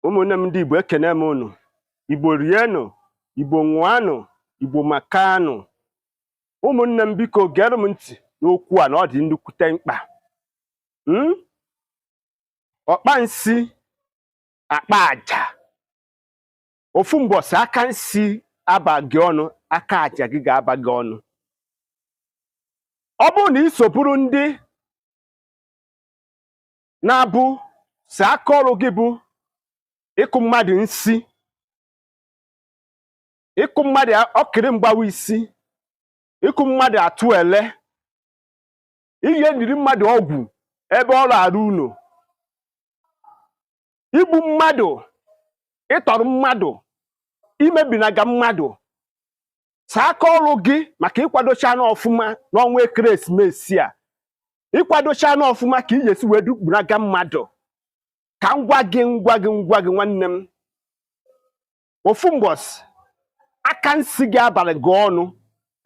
ụmụnne m ndị Igbo ekene m unu. Igbo rienụ, Igbo ṅụanụ, Igbo makanụ. Ụmụnne m biko gere m ntị n'okwu a na ọ dị nnukwute mkpa. Ọkpa nsị akpa aja. Ofu mbọsị aka nsị abaghị ọnụ, aka aja gị ga-aba gị ọnụ. Ọ bụrụ na ị soburu ndị na-abụ si aka ọrụ gị bụ ịkụ mmadụ nsị, ịkụ mmadụ ọkịrị mgbawa isi, ịkụ mmadụ atụ ele, ihe ndiri mmadụ ọgwụ ebe ọ na-arụ ụlọ, igbu mmadụ, ịtọrọ mmadụ, imebinaga mmadụ. Saa aka ọrụ gị maka ịkwadocha n'ọfụma n'ọnwa ekeresimesi a, ịkwadocha n'ọfụma ka ị ga-esi wee dukpunaga mmadụ. Ka m gwa gị nwanne m, ofu mbọsị aka nsị gị abalị gị ọnụ,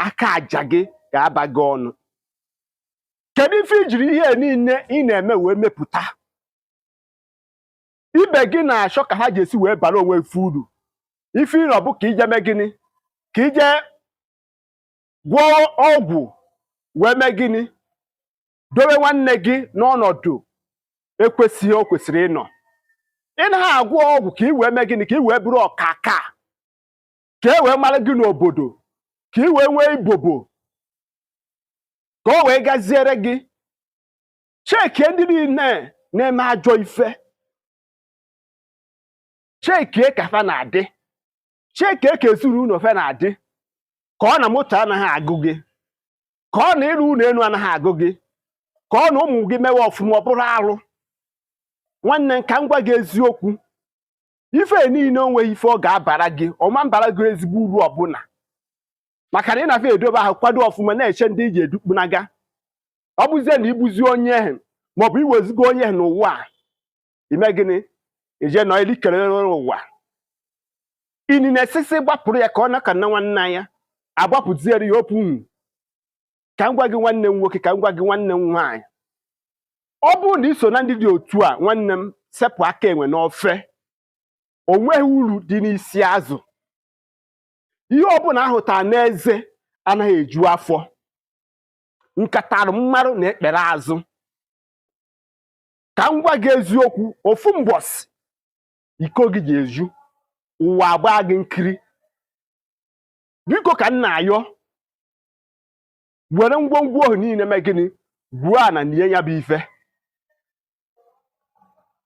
aka aja gị ga-aba gị ọnụ. Kedu ife ijiri ihe niile ị na-eme wee mepụta? Ibe gị na-achọ ka ha ga-esi wee bara onwe uru. Ife ịrọ bụ ka ije mee gịnị? Ka ije gwọọ ọgwụ wee mee gịnị? Dobe nwanne gị n'ọnọdụ ekwesịghị o kwesịrị ịnọ. Ị naghị agwọ ọgwụ ka ị wee mee gịnị? Ka ị wee bụrụ ọkaka, ka e wee mara gị n'obodo, ka ị wee nwee ibobo, ka o wee gaziere gị. Chekie ndị niile na-eme ajọ ife, chekie ka fa na-adị, chekie ka ezinụlọ fe na-adị, ka ọ na moto anaghị agụ gị, ka ọ na ịrụ ụlọ elu anaghị agụ gị, ka ọ na ụmụ gị mewe ọfụma ọ bụrụ arụ. Nwanne m, ka m gwa gị eziokwu, ife niile onweghị ife ọ ga-abara gị, ọma mbara gị ezigbo uru ọbụla. Maka na ị na-afọ edobe ahụ kwado ọfụma na-eche ndị ị ga-edukpunaga. Ọ bụzie na igbuzi onye ahụ maọbụ iwezigo onye ahụ n'ụwa a, ime gịnị? Ije nọ elikere ụwa. Inine sisi gbapụrụ ya ka ọ na ka nna nwanne ya agbapụziere ya okwu. Ka m gwa gị nwanne m nwoke, ka m gwa gị nwanne m nwaanyị, ọ bụrụ na iso na ndị dị otu a, nwanne m, sepụ aka enwe n'ofe. O nweghị uru dị n'isi azụ. Ihe ọbụla ahụtara n'eze anaghị eju afọ. Nkatarụ mmarụ na ekpere azụ. Ka m gwa gị eziokwu, ofu mbọsị iko gị ga-eju, ụwa agba gị nkiri. Biko ka m na-ayọ, were ngwongwo ohu niile mee gịnị? Buo ana nie ya bụ ife.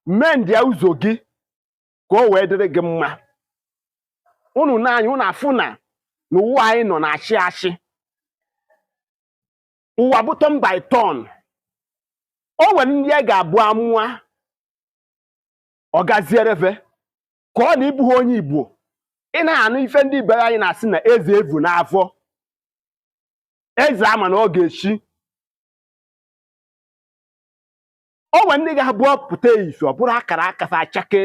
Mee ndị ụzọ gị ka o wee dịrị gị mma. Unu n'anya, unu afụ na n'ụwa anyị nọ na-achị achị. Ụwa bụ turn by turn. O nwere ndị a ga-abụ amụa ọ gazierefe ka ọ na ịbụghị onye Igbo. Ị na-anụ ife ndị ibe anyị na-asị na eze evu n'afọ, eze ama na ọ ga-echi. O nwere ndị ga-abụ pụta ife ọ bụrụ akara aka fa achake.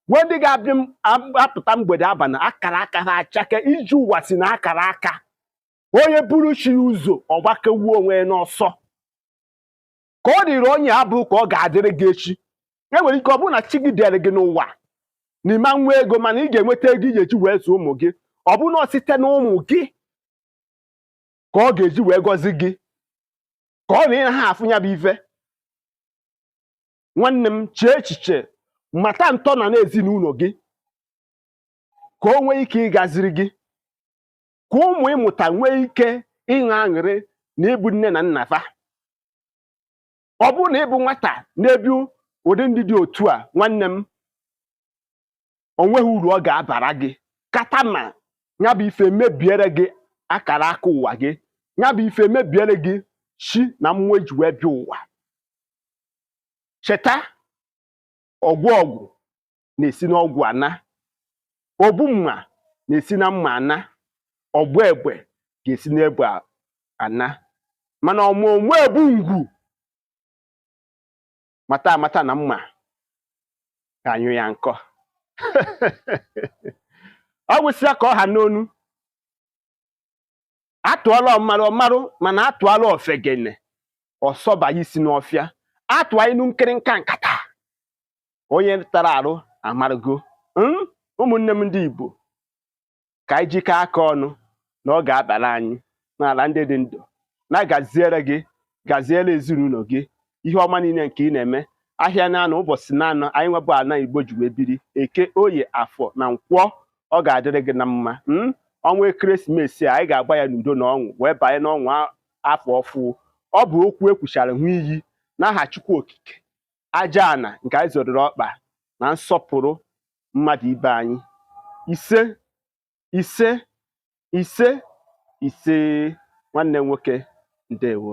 Nwee ndị ga-abịa apụta mgbede abalị akara aka ha achake. Iji ụwa si na akara aka. Onye buru chi ụzọ ọgbakewuo onwe n'ọsọ. Ka ọ dịrị onye abụ ka ọ ga-adịrị gị echi. Enwere ike ọ bụrụ na chi gị dịrị gị n'ụwa n'ime nwa ego, mana ị ga-enweta ego ị ga-eji wee zụọ ụmụ gị. Ọ bụ na site na ụmụ gị ka ọ ga-eji wee gọzi gị, ka ọ na ị ha afụ ya bụ ife. Nwanne m, chee echiche, mata ntọ na n'ezinụlọ gị, ka o nwee ike ịgaziri gị, ka ụmụ ịmụta nwee ike ịṅụ aṅụrị na ịbụ nne na nna fa. Ọ bụrụ na ịbụ nwata na-ebi ụdị ndị dị otu a, nwanne m, o nweghị uru ọ ga-abara gị. Kata ma ya bụ ife mebiere gị akara aka ụwa gị, ya bụ ife mebiere gị chi na mmụọ eji wee bịa ụwa. Cheta, ọgwụ na-esi n'ọgwụ ana, ogbu mma na-esi na mma ana, ọgbụ egbe ga-esi n'egbe ana, mana ọmụmụ egbu ngwu mata amata na mma ga-anyụ ya nkọ. Ọ gwụsịa ka ọ ha n'onu. Atụọla ọmarụ mana atụọla ofegene ọsọba isi n'ọfịa. Atụọ inu nkịrịnka nkata onye tara arụ amargo. ụmụnne m ndị Igbo ka anyị jikọọ aka ọnụ na ọ ga-abara anyị n'ala ndị dị ndụ na-agaziere gị gaziere ezinụlọ gị ihe ọma niile nke ị na-eme ahịa na-anọ ụbọchị na-anọ anyị nwebụ ala Igbo ji wee biri Eke, Oye, Afọ na Nkwọ ọ ga-adịrị gị na mma ọnwa ekeresimesi a anyị ga-agba ya n'udo na ọṅụ wee banye n'ọnwa afọ ọfụ ọ bụ okwu ekwuchara hụ iyi n'aha Chukwu Okike aja ana nke anyị zoriri Ọkpa na nsọpụrụ mmadụ ibe anyị ise ise ise ise nwanne m nwoke ndewo.